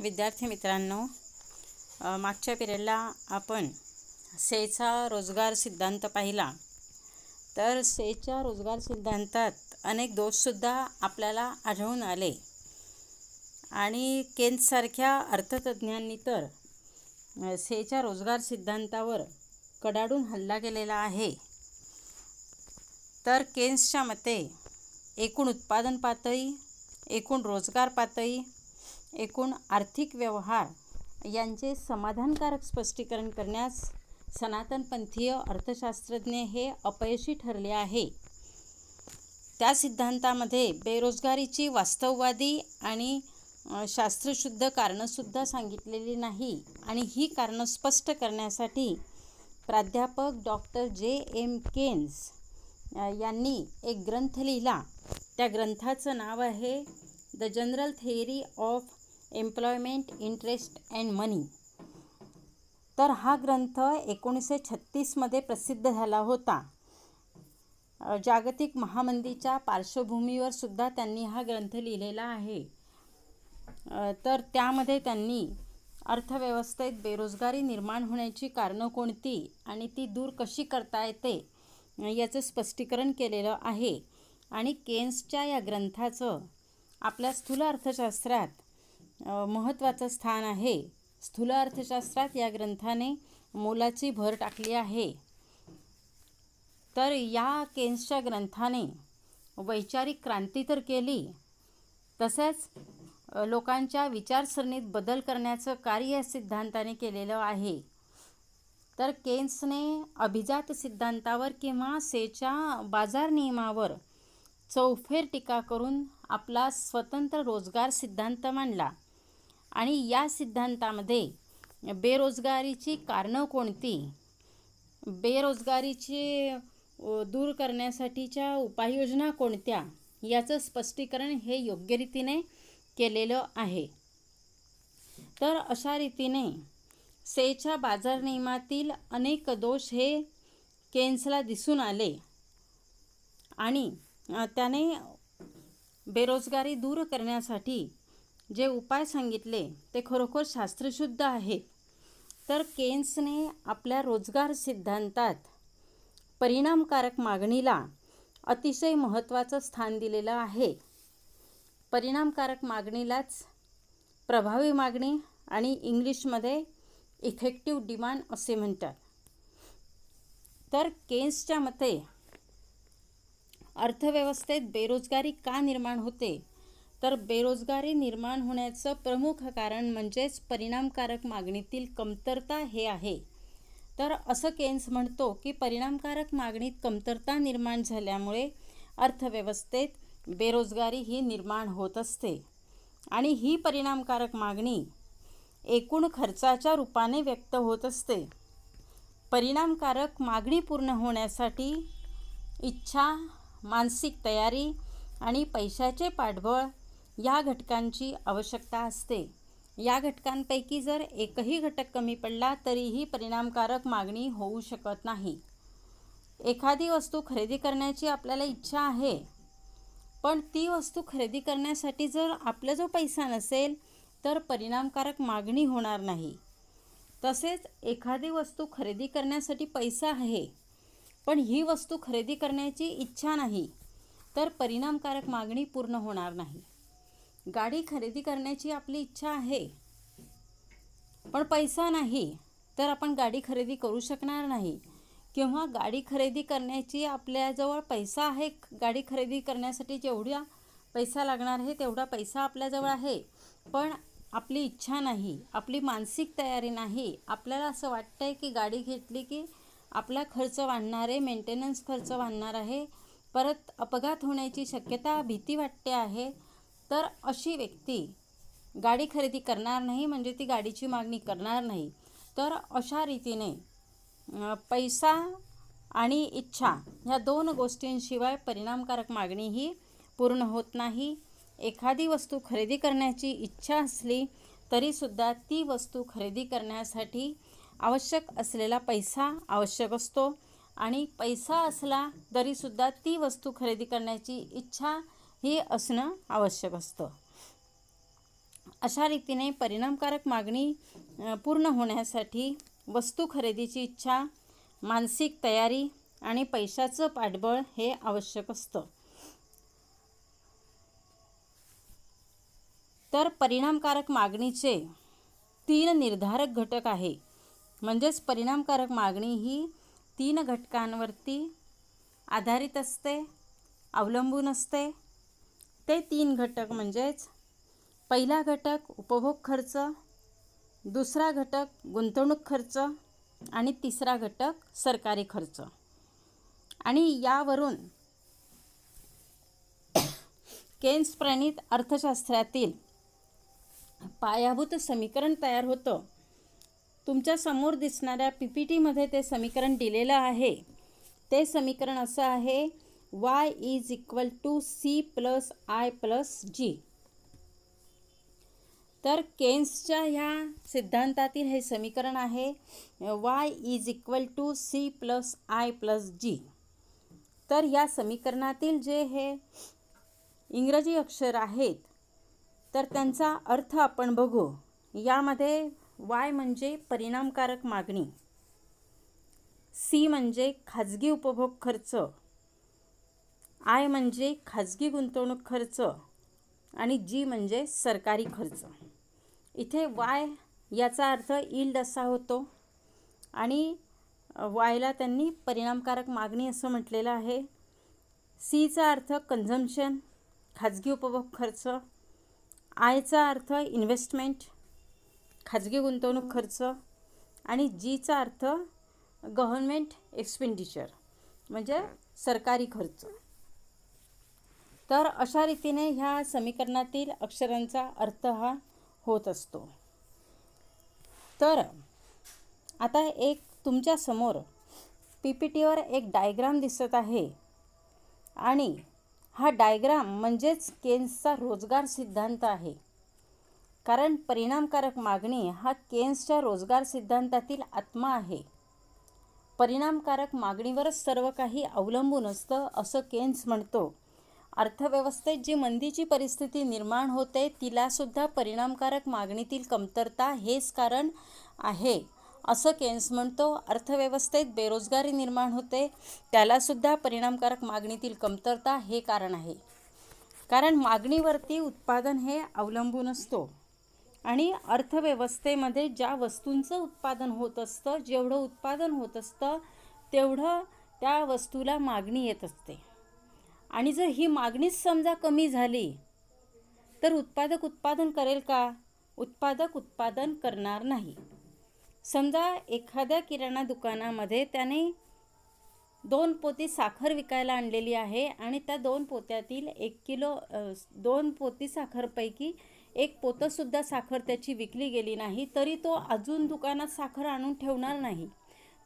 विद्यार्थी मित्रांनो, मागच्या पिरियडला आपण सेचा रोजगार सिद्धांत पाहिला। तर सेच्या रोजगार सिद्धांतात अनेक दोषसुद्धा आपल्याला आढळून आले आणि केन्स सारख्या अर्थतज्ञांनी तर सेच्या रोजगार सिद्धांतावर कडाडून हल्ला केलेला आहे। तर केन्सच्या मते एकूण उत्पादन पातळी, एकूण रोजगार पातळी, एकूण आर्थिक व्यवहार यांचे समाधानकारक स्पष्टीकरण करण्यास सनातनपंथीय अर्थशास्त्रज्ञ हे अपयशी ठरले आहे। त्या सिद्धांतामध्ये बेरोजगारीची वास्तववादी आणि शास्त्रशुद्ध कारणंसुद्धा सांगितलेली नाही आणि ही कारणं स्पष्ट करण्यासाठी प्राध्यापक डॉक्टर J.M. केन्स यांनी एक ग्रंथ लिहिला। त्या ग्रंथाचं नाव आहे the general theory of employment, interest and money. तर हा ग्रंथ 1936 मध्ये प्रसिद्ध झाला होता। जागतिक महामंदीच्या पार्श्वभूमीवर सुद्धा त्यांनी हा ग्रंथ लिहिलेला आहे। तर त्यामध्ये त्यांनी अर्थव्यवस्थेत बेरोजगारी निर्माण होण्याची कारणं कोणती आणि ती दूर कशी करता येते याचं स्पष्टीकरण केलेलं आहे। आणि केन्सच्या या ग्रंथाचं आपल्या स्थूल अर्थशास्त्रात महत्त्वाचं स्थान आहे। स्थूल अर्थशास्त्रात या ग्रंथाने मोलाची भर टाकली आहे। तर या केन्सच्या ग्रंथाने वैचारिक क्रांती तर केली, तसेच लोकांच्या विचारसरणीत बदल करण्याचं कार्य या सिद्धांताने केलेलं आहे। तर केन्सने अभिजात सिद्धांतावर किंवा सेच्या बाजार नियमावर चौफेर टीका करून आपला स्वतंत्र रोजगार सिद्धांत मांडला आणि या सिद्धांतामध्ये बेरोजगारीची कारणं कोणती, बेरोजगारीची दूर करण्यासाठीच्या उपाययोजना कोणत्या याचं स्पष्टीकरण हे योग्य रीतीने केलेलं आहे। तर अशा रीतीने सेच्या बाजार नियमातील अनेक दोष हे केन्सला दिसून आले आणि त्याने बेरोजगारी दूर करण्यासाठी जे उपाय सांगितले ते खरोखर शास्त्रशुद्ध आहेत। तर केन्सने आपल्या रोजगार सिद्धांतात परिणामकारक मागणीला अतिशय महत्त्वाचं स्थान दिलेलं आहे। परिणामकारक मागणीलाच प्रभावी मागणी आणि इंग्लिशमध्ये इफेक्टिव्ह डिमांड असे म्हणतात। तर केन्सच्या मते अर्थव्यवस्थेत बेरोजगारी का निर्माण होते, तर बेरोजगारी निर्माण होण्याचं प्रमुख कारण म्हणजेच परिणामकारक मागणीतील कमतरता हे आहे। तर असं केन्स म्हणतो की परिणामकारक मागणीत कमतरता निर्माण झाल्यामुळे अर्थव्यवस्थेत बेरोजगारी ही निर्माण होत असते आणि ही परिणामकारक मागणी एकूण खर्चाच्या रूपाने व्यक्त होत असते। परिणामकारक मागणी पूर्ण होण्यासाठी इच्छा, मानसिक तयारी आणि पैशाचे पाठबळ या घटकांची आवश्यकता असते। या घटकांपैकी जर एकही घटक कमी पडला तरीही परिणामकारक मागणी होऊ शकत नाही। एखादी वस्तू खरेदी करण्याची आपल्याला इच्छा आहे, पण ती वस्तू खरेदी करण्यासाठी जर आपला पैसा नसेल तर परिणामकारक मागणी होणार नाही। तसेच एखादी वस्तू खरेदी करण्यासाठी पैसा आहे, पण ही वस्तू खरेदी करण्याची इच्छा नाही तर परिणामकारक मागणी पूर्ण होणार नाही। गाडी खरेदी करण्याची आपली इच्छा आहे, पण पैसा नाही तर आपण गाडी खरेदी करू शकणार नाही। किंवा गाडी खरेदी करण्याची आपल्याजवळ पैसा आहे, गाडी खरेदी करण्यासाठी जेवढा पैसा लागणार आहे तेवढा पैसा आपल्याजवळ आहे, पण आपली इच्छा नाही, आपली मानसिक तयारी नाही। आपल्याला असं वाटतंय की गाडी घेतली की आपला खर्च वाढणार आहे, मेंटेनन्स खर्च वाढणार आहे, परत अपघात होण्याची शक्यता, भीती वाटते आहे। तर अशी व्यक्ती गाडी खरेदी करणार नाही, म्हणजे ती गाडीची मागणी करणार नाही। तर अशा रीतीने पैसा आणि इच्छा ह्या दोन गोष्टींशिवाय परिणामकारक मागणी ही पूर्ण होत नाही। एखादी वस्तू खरेदी करण्याची इच्छा असली तरीसुद्धा ती वस्तू खरेदी करण्यासाठी आवश्यक असलेला पैसा आवश्यक असतो आणि पैसा असला तरीसुद्धा ती वस्तू खरेदी करण्याची इच्छा ही असणं आवश्यक असतं। अशा रीतीने परिणामकारक मागणी पूर्ण होण्यासाठी वस्तू खरेदीची इच्छा, मानसिक तयारी आणि पैशाचं पाठबळ हे आवश्यक असतं. तर परिणामकारक मागणीचे 3 निर्धारक घटक आहे. म्हणजेच परिणामकारक मागणी ही 3 घटकांवरती आधारित असते, अवलंबून असते. ते 3 घटक म्हणजेच पहिला घटक उपभोग खर्च, दुसरा घटक गुंतवणूक खर्च आणि तिसरा घटक सरकारी खर्च. आणि यावरून केन्स प्रणीत अर्थशास्त्रातील पायाभूत समीकरण तयार होतं. तुमच्या समोर दिसणाऱ्या PPTमध्ये ते समीकरण दिलेलं आहे. ते समीकरण असं आहे, y = c + i + g. तर केन्सच्या ह्या सिद्धांतातील हे समीकरण आहे y = c + i + g. तर या समीकरणातील जे हे इंग्रजी अक्षर आहेत तर त्यांचा अर्थ आपण बघू. यामध्ये y म्हणजे परिणामकारक मागणी, c म्हणजे खाजगी उपभोग खर्च, i म्हणजे खाजगी गुंतवणूक खर्च आणि g म्हणजे सरकारी खर्च. इथे y याचा अर्थ यील्ड असा होतो आणि y ला त्यांनी परिणामकारक मागणी असं म्हटलेलं आहे. c चा अर्थ कन्झम्पशन, खाजगी उपभोग खर्च, i चा अर्थ इन्व्हेस्टमेंट, खाजगी गुंतवणूक खर्च आणि g चा अर्थ गव्हर्नमेंट एक्सपेंडिचर म्हणजे सरकारी खर्च. तर अशा रीतीने ह्या समीकरणातील अक्षरांचा अर्थ हा होत असतो. तर आता एक तुमच्या समोर PPTवर एक डायग्राम दिसत आहे आणि हा डायग्राम म्हणजेच केन्सचा रोजगार सिद्धांत आहे. कारण परिणामकारक मागणी हा केन्सच्या रोजगार सिद्धांतातील आत्मा आहे. परिणामकारक मागणीवरच सर्व काही अवलंबून असतं असं केन्स म्हणतो. अर्थव्यवस्थेत जी मंदीची परिस्थिती निर्माण होते तिलासुद्धा परिणामकारक मागणीतील कमतरता हेच कारण आहे असं केन्स म्हणतो. अर्थव्यवस्थेत बेरोजगारी निर्माण होते त्यालासुद्धा परिणामकारक मागणीतील कमतरता हे कारण आहे. कारण मागणीवरती उत्पादन हे अवलंबून असतो आणि अर्थव्यवस्थेमध्ये ज्या वस्तूंचं उत्पादन होत असतं, जेवढं उत्पादन होत असतं तेवढं त्या वस्तूला मागणी येत असते. आणि जर ही मागणीच समजा कमी झाली तर उत्पादक उत्पादन करेल का? उत्पादक उत्पादन करणार नाही. समजा एखाद्या किराणा दुकानामध्ये त्याने 2 पोती साखर विकायला आणलेली आहे आणि त्या 2 पोत्यातील 2 पोती साखरपैकी 1 पोतंसुद्धा साखर त्याची विकली गेली नाही, तरी तो अजून दुकानात साखर आणून ठेवणार नाही.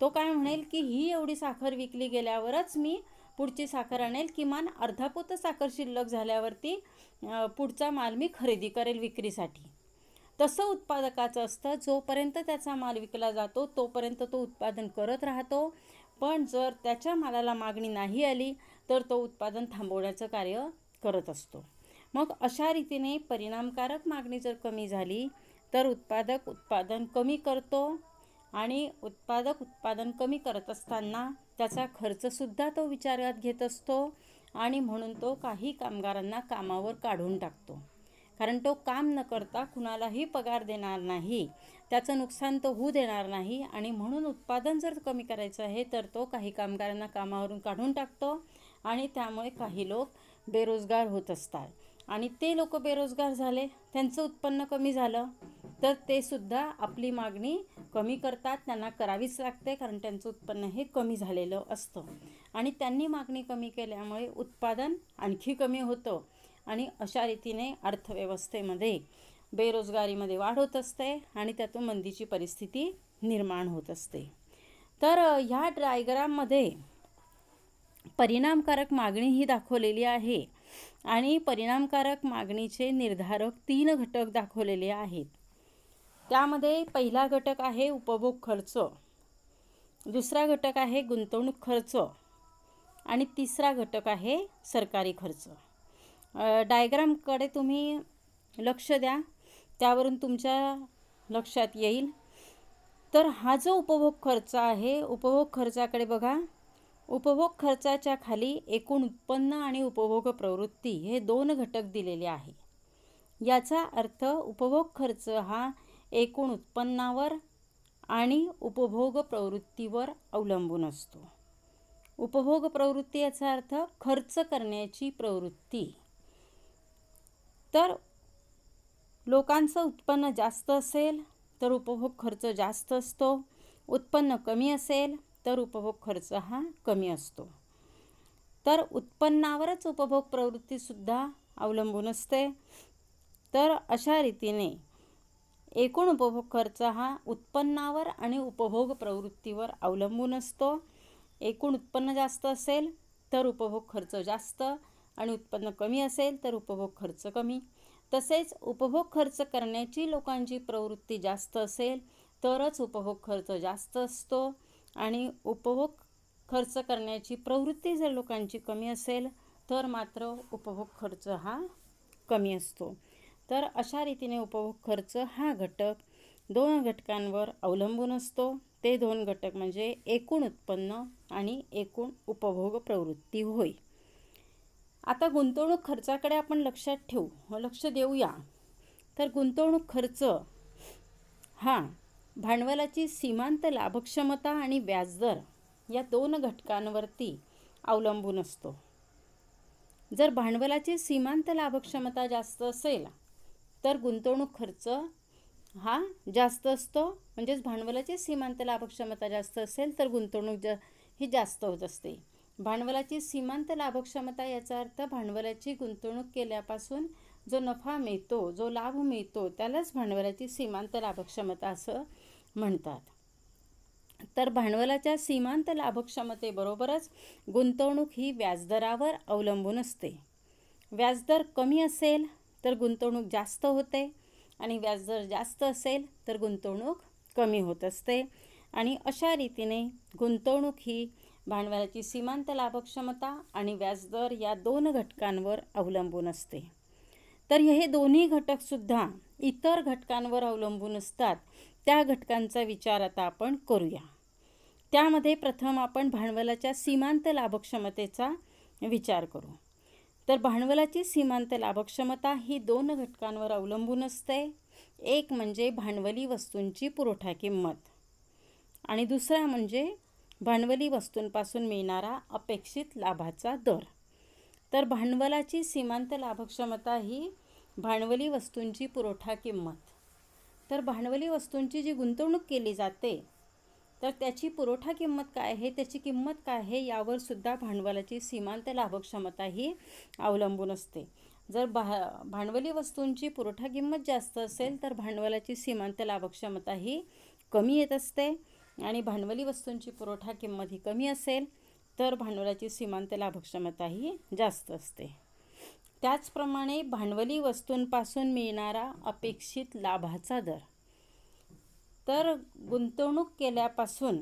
तो काय म्हणेल की ही एवढी साखर विकली गेल्यावरच मी पुढची साखर आणेल, किमान अर्धा पोतं साखर शिल्लक झाल्यावरती पुढचा माल मी खरेदी करेल विक्रीसाठी. तसं उत्पादकाचं असतं. जोपर्यंत त्याचा माल विकला जातो तोपर्यंत तो उत्पादन करत राहतो, पण जर त्याच्या मालाला मागणी नाही आली तर तो उत्पादन थांबवण्याचं कार्य करत असतो. मग अशा रीतीने परिणामकारक मागणी जर कमी झाली तर उत्पादक उत्पादन कमी करतो आणि उत्पादक उत्पादन कमी करत असताना त्याचा खर्चसुद्धा तो विचारात घेत असतो आणि म्हणून तो काही कामगारांना कामावर काढून टाकतो. कारण तो काम न करता कुणालाही पगार देणार नाही, त्याचं नुकसान तो होऊ देणार नाही आणि म्हणून उत्पादन जर कमी करायचं आहे तर तो काही कामगारांना कामावरून काढून टाकतो आणि त्यामुळे काही लोक बेरोजगार होत असतात. आणि ते लोक बेरोजगार झाले, त्यांचं उत्पन्न कमी झालं तर ते सुद्धा आपली मागणी कमी करतात. त्यांना करावीच लागते कारण त्यांचं उत्पन्न हे कमी झालेलं असतं आणि त्यांनी मागणी कमी केल्यामुळे उत्पादन आणखी कमी होतं आणि अशा रीतीने अर्थव्यवस्थेमध्ये बेरोजगारीमध्ये वाढ होत असते आणि त्यातून मंदीची परिस्थिती निर्माण होत असते. तर ह्या डायग्राममध्ये परिणामकारक मागणी ही दाखवलेली आहे आणि परिणामकारक मागणीचे निर्धारक 3 घटक दाखवलेले आहेत. त्यामध्ये पहिला घटक आहे उपभोग खर्च, दुसरा घटक आहे गुंतवणूक खर्च आणि तिसरा घटक आहे सरकारी खर्च. डायग्रामकडे तुम्ही लक्ष द्या. त्यावरून तुमच्या लक्षात येईल. तर हा जो उपभोग खर्च आहे, उपभोग खर्चाकडे बघा. उपभोग खर्चाच्या खाली एकूण उत्पन्न आणि उपभोग प्रवृत्ती हे 2 घटक दिलेले आहे. याचा अर्थ उपभोग खर्च हा एकूण उत्पन्नावर आणि उपभोग प्रवृत्तीवर अवलंबून असतो. उपभोग प्रवृत्ती याचा अर्थ खर्च करण्याची प्रवृत्ती. तर लोकांचं उत्पन्न जास्त असेल तर उपभोग खर्च जास्त असतो. उत्पन्न कमी असेल तर उपभोग खर्च हा कमी असतो. तर उत्पन्नावरच उपभोग प्रवृत्तीसुद्धा अवलंबून असते. तर अशा रीतीने एकूण उपभोग खर्च हा उत्पन्नावर आणि उपभोग प्रवृत्तीवर अवलंबून असतो. एकूण उत्पन्न जास्त असेल तर उपभोग खर्च जास्त आणि उत्पन्न कमी असेल तर उपभोग खर्च कमी. तसेच उपभोग खर्च करण्याची लोकांची प्रवृत्ती जास्त असेल तरच उपभोग खर्च जास्त असतो आणि उपभोग खर्च करण्याची प्रवृत्ती जर लोकांची कमी असेल तर मात्र उपभोग खर्च हा कमी असतो. तर अशा रीतीने उपभोग खर्च हा घटक 2 घटकांवर अवलंबून असतो. ते 2 घटक म्हणजे एकूण उत्पन्न आणि एकूण उपभोग प्रवृत्ती होय. आता गुंतवणूक खर्चाकडे आपण लक्ष देऊया. तर गुंतवणूक खर्च हा भांडवलाची सीमांत लाभक्षमता आणि व्याजदर या 2 घटकांवरती अवलंबून असतो. जर भांडवलाची सीमांत लाभक्षमता जास्त असेल तर गुंतवणूक खर्च हा जास्त असतो. म्हणजेच भांडवलाची सीमांत लाभक्षमता जास्त असेल तर गुंतवणूक ही जास्त होत असते. भांडवलाची सीमांत लाभक्षमता याचा अर्थ भांडवलाची गुंतवणूक केल्यापासून जो नफा मिळतो, जो लाभ मिळतो त्यालाच भांडवलाची सीमांत लाभक्षमता असं म्हणतात. तर भांडवलाच्या सीमांत लाभक्षमतेबरोबरच गुंतवणूक ही व्याजदरावर अवलंबून असते. व्याजदर कमी असेल तर गुंतवणूक जास्त होते आणि व्याजदर जास्त असेल तर गुंतवणूक कमी होत असते. आणि अशा रीतीने गुंतवणूक ही भांडवलाची सीमांत लाभक्षमता आणि व्याजदर या 2 घटकांवर अवलंबून असते. तर हे दोन्ही घटकसुद्धा इतर घटकांवर अवलंबून असतात. त्या घटकांचा विचार आता आपण करूया. त्यामध्ये प्रथम आपण भांडवलाच्या सीमांत लाभक्षमतेचा विचार करू. तर भांडवलाची सीमांत लाभक्षमता ही 2 घटकांवर अवलंबून असते. एक म्हणजे भांडवली वस्तूंची पुरवठा किंमत आणि दुसरा म्हणजे भांडवली वस्तूंपासून मिळणारा अपेक्षित लाभाचा दर. तर भांडवलाची सीमांत लाभक्षमता ही भांडवली वस्तूंची पुरवठा किंमत. तर भांडवली वस्तूंची जी गुंतवणूक केली जाते तर त्याची पुरवठा किंमत काय आहे, त्याची किंमत काय आहे यावर सुद्धा भांडवलाची सीमांत लाभक्षमता ही अवलंबून असते. जर भांडवली वस्तूंची पुरवठा किंमत जास्त असेल तर भांडवलाची सीमांत लाभक्षमता ही कमी येत असते आणि भांडवली वस्तूंची पुरवठा किंमत ही कमी असेल तर भांडवलाची सीमांत लाभक्षमता ही जास्त असते. त्याचप्रमाणे भांडवली वस्तूंपासून मिळणारा अपेक्षित लाभाचा दर. तर गुंतवणूक केल्यापासून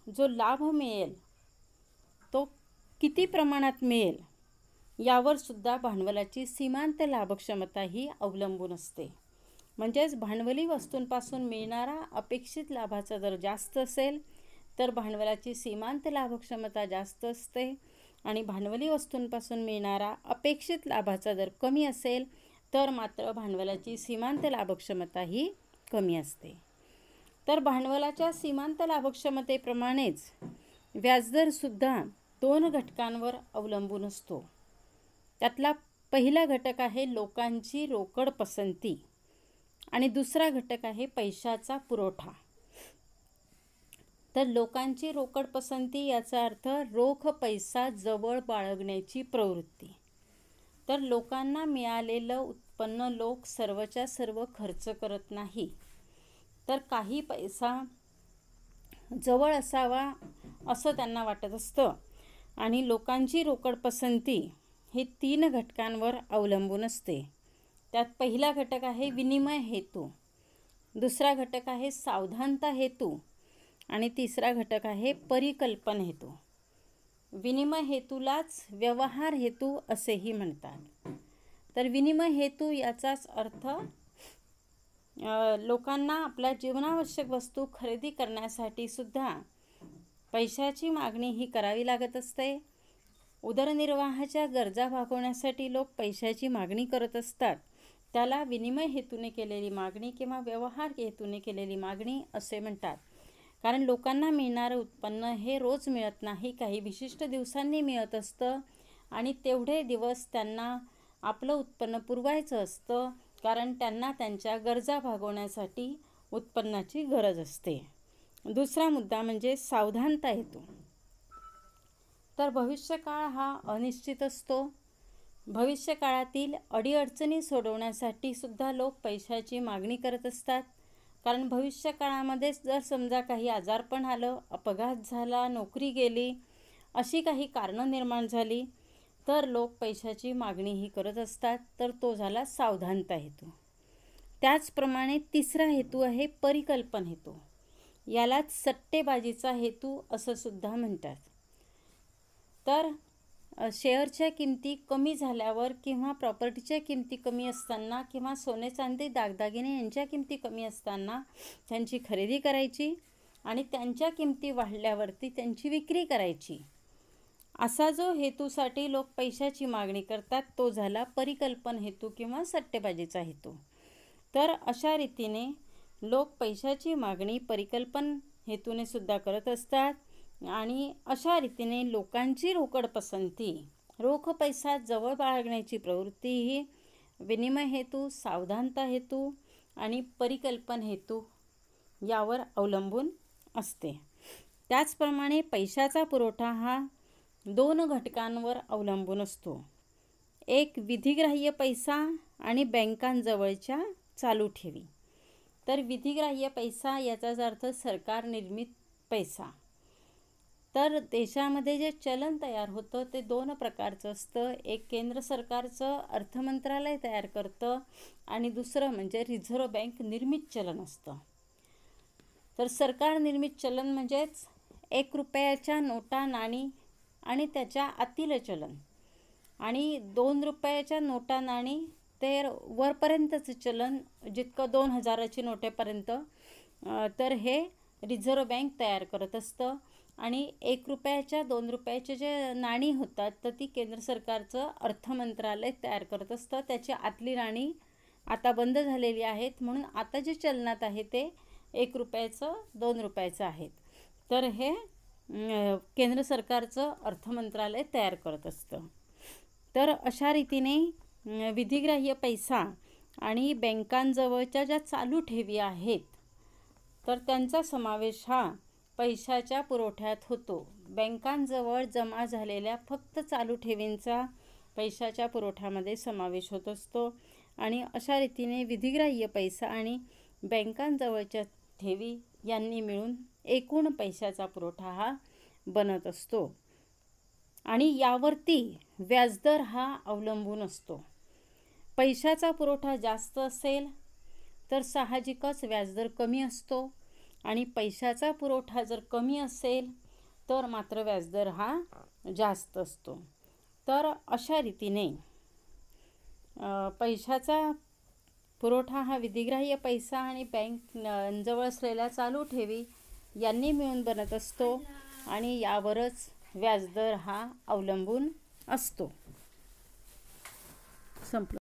जो लाभ मिळेल तो किती प्रमाणात मिळेल यावर सुद्धा भांडवलाची सीमांत लाभक्षमता ही अवलंबून असते. म्हणजेच भांडवली वस्तूंपासून मिळणारा अपेक्षित लाभाचा दर जास्त असेल तर भांडवलाची सीमांत लाभक्षमता जास्त असते आणि भांडवली वस्तूंपासून मिळणारा अपेक्षित लाभाचा दर कमी असेल तर मात्र भांडवलाची सीमांत लाभक्षमता ही कमी असते. तर भांडवलाच्या सीमांत लाभक्षमतेप्रमाणेच व्याजदरसुद्धा 2 घटकांवर अवलंबून असतो. त्यातला पहिला घटक आहे लोकांची रोकड पसंती आणि दुसरा घटक आहे पैशाचा पुरवठा. तर लोकांची रोकड पसंती याचा अर्थ रोख पैसा जवळ बाळगण्याची प्रवृत्ती. तर लोकांना मिळालेलं उत्पन्न लोक सर्वच्या सर्व खर्च करत नाही, तर काही पैसा जवळ असावा असं त्यांना वाटत असतं. आणि लोकांची रोकड पसंती हे 3 घटकांवर अवलंबून असते. त्यात पहिला घटक आहे विनिमय हेतू, दुसरा घटक आहे सावधानता हेतू आणि तिसरा घटक आहे परिकल्पन हेतू. विनिमय हेतूलाच व्यवहार हेतू असेही म्हणतात. तर विनिमय हेतू याचाच अर्थ लोकांना आपल्या जीवनावश्यक वस्तू खरेदी करण्यासाठी सुद्धा पैशाची मागणी ही करावी लागत असते. उदरनिर्वाहाच्या गरजा भागवण्यासाठी लोक पैशाची मागणी करत असतात. त्याला विनिमय हेतूने केलेली मागणी किंवा व्यवहार हेतूने केलेली मागणी असे म्हणतात. कारण लोकांना मिळणारं उत्पन्न हे रोज मिळत नाही, काही विशिष्ट दिवसांनी मिळत असतं आणि तेवढे दिवस त्यांना आपलं उत्पन्न पुरवायचं असतं, कारण त्यांना त्यांच्या गरजा भागवण्यासाठी उत्पन्नाची गरज असते. दुसरा मुद्दा म्हणजे सावधानता हेतू. तर भविष्यकाळ हा अनिश्चित असतो. भविष्यकाळातील अडीअडचणी सोडवण्यासाठी सुद्धा लोक पैशाची मागणी करत असतात. कारण भविष्यकाळामध्ये जर समजा काही आजारपण आलं, अपघात झाला, नोकरी गेली, अशी काही कारणं निर्माण झाली तर लोक पैशाची मागणीही करत असतात. तर तो झाला सावधानता हेतू. त्याचप्रमाणे तिसरा हेतू आहे परिकल्पन हेतू. यालाच सट्टेबाजीचा हेतू असं सुद्धा म्हणतात. तर शेअरच्या किमती कमी झाल्यावर किंवा प्रॉपर्टीच्या किमती कमी असताना किंवा सोने चांदी दागदागिने यांच्या किमती कमी असताना त्यांची खरेदी करायची आणि त्यांच्या किमती वाढल्यावरती त्यांची विक्री करायची. असा जो हेतूसाठी लोक पैशाची मागणी करतात तो झाला परिकल्पन हेतू किंवा सट्टेबाजीचा हेतू. तर अशा रीतीने लोक पैशाची मागणी परिकल्पन हेतूने सुद्धा करत असतात. आणि अशा रीतीने लोकांची रोकड पसंती, रोख पैसा जवळ बाळगण्याची प्रवृत्ती ही विनिमय हेतू, सावधानता हेतू आणि परिकल्पन हेतू यावर अवलंबून असते. त्याचप्रमाणे पैशाचा पुरवठा हा 2 घटकांवर अवलंबून असतो. एक विधिग्राह्य पैसा आणि बँकांजवळच्या चालू ठेवी. तर विधिग्राह्य पैसा याचाच अर्थ सरकार निर्मित पैसा. तर देशामध्ये जे चलन तयार होतं ते 2 प्रकारचं असतं. एक केंद्र सरकारचं अर्थमंत्रालय तयार करतं आणि दुसरं म्हणजे रिझर्व्ह बँक निर्मित चलन असतं. तर सरकार निर्मित चलन म्हणजेच 1 रुपयाच्या नोटा, नाणी आणि त्याच्या आतील चलन आणि 2 रुपयाच्या नोटा, नाणी ते वरपर्यंतचं चलन जितकं 2000ची नोटेपर्यंत, तर हे रिझर्व्ह बँक तयार करत असतं. आणि 1 रुपयाच्या 2 रुपयाचे जे नाणी होतात तर ती केंद्र सरकारचं अर्थमंत्रालय तयार करत असतं. त्याची आतली नाणी आता बंद झालेली आहेत म्हणून आता जे चलनात आहे ते 1 रुपयाचं 2 रुपयाचं आहेत. तर हे केंद्र सरकारचं अर्थमंत्रालय तयार करत असतं. तर अशा रीतीने विधिग्राह्य पैसा आणि बँकांजवळच्या ज्या चालू ठेवी आहेत तर त्यांचा समावेश हा पैशाच्या पुरवठ्यात होतो. बँकांजवळ जमा झालेल्या फक्त चालू ठेवींचा पैशाच्या पुरवठ्यामध्ये समावेश होत असतो. आणि अशा रीतीने विधिग्राह्य पैसा आणि बँकांजवळच्या ठेवी यांनी मिळून एकूण पैशाचा पुरवठा हा बनत असतो. आणि यावरती व्याजदर हा अवलंबून असतो. पैशाचा पुरवठा जास्त असेल तर साहजिकच व्याजदर कमी असतो आणि पैशाचा पुरवठा जर कमी असेल तर मात्र व्याजदर हा जास्त असतो. तर अशा रीतीने पैशाचा पुरवठा हा विधिग्राह्य पैसा आणि बँक जवळ असलेल्या चालू ठेवी यांनी मिळून बनत असतो आणि यावरच व्याजदर हा अवलंबून असतो. संपलं.